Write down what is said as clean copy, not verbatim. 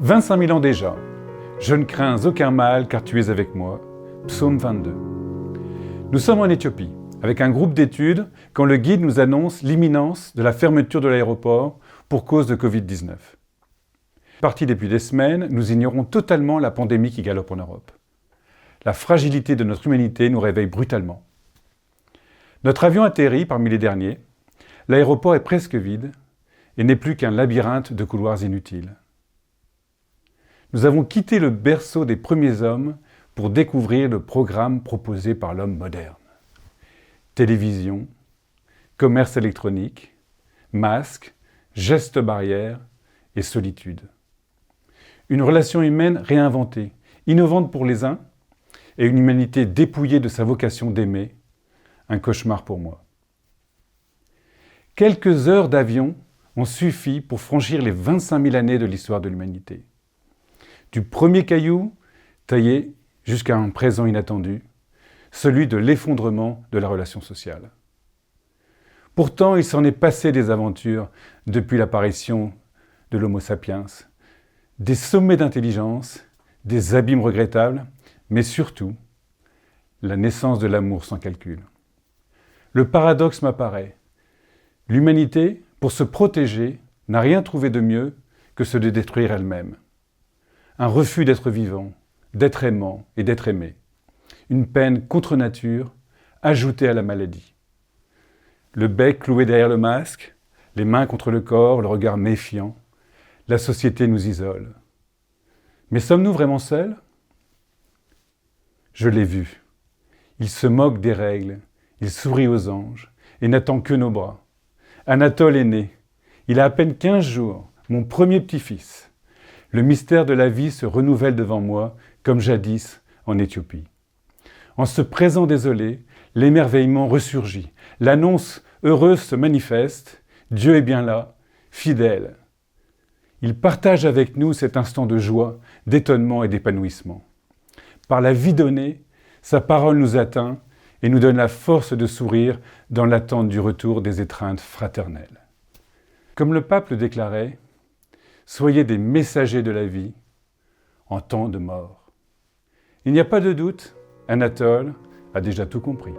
25 000 ans déjà. Je ne crains aucun mal car tu es avec moi. Psaume 22. Nous sommes en Éthiopie, avec un groupe d'études, quand le guide nous annonce l'imminence de la fermeture de l'aéroport pour cause de Covid-19. Partis depuis des semaines, nous ignorons totalement la pandémie qui galope en Europe. La fragilité de notre humanité nous réveille brutalement. Notre avion atterrit parmi les derniers, l'aéroport est presque vide et n'est plus qu'un labyrinthe de couloirs inutiles. Nous avons quitté le berceau des premiers hommes pour découvrir le programme proposé par l'homme moderne. Télévision, commerce électronique, masques, gestes barrières et solitude. Une relation humaine réinventée, innovante pour les uns, et une humanité dépouillée de sa vocation d'aimer, un cauchemar pour moi. Quelques heures d'avion ont suffi pour franchir les 25 000 années de l'histoire de l'humanité. Du premier caillou taillé jusqu'à un présent inattendu, celui de l'effondrement de la relation sociale. Pourtant, il s'en est passé des aventures depuis l'apparition de l'Homo sapiens, des sommets d'intelligence, des abîmes regrettables, mais surtout, la naissance de l'amour sans calcul. Le paradoxe m'apparaît. L'humanité, pour se protéger, n'a rien trouvé de mieux que se de détruire elle-même. Un refus d'être vivant, d'être aimant et d'être aimé. Une peine contre nature, ajoutée à la maladie. Le bec cloué derrière le masque, les mains contre le corps, le regard méfiant, la société nous isole. Mais sommes-nous vraiment seuls ? Je l'ai vu. Il se moque des règles, il sourit aux anges et n'attend que nos bras. Anatole est né. Il a à peine 15 jours, mon premier petit-fils. Le mystère de la vie se renouvelle devant moi, comme jadis en Éthiopie. En ce présent désolé, l'émerveillement ressurgit. L'annonce heureuse se manifeste. Dieu est bien là, fidèle. Il partage avec nous cet instant de joie, d'étonnement et d'épanouissement. Par la vie donnée, sa parole nous atteint et nous donne la force de sourire dans l'attente du retour des étreintes fraternelles. Comme le pape le déclarait, soyez des messagers de la vie en temps de mort. Il n'y a pas de doute, Anatole a déjà tout compris.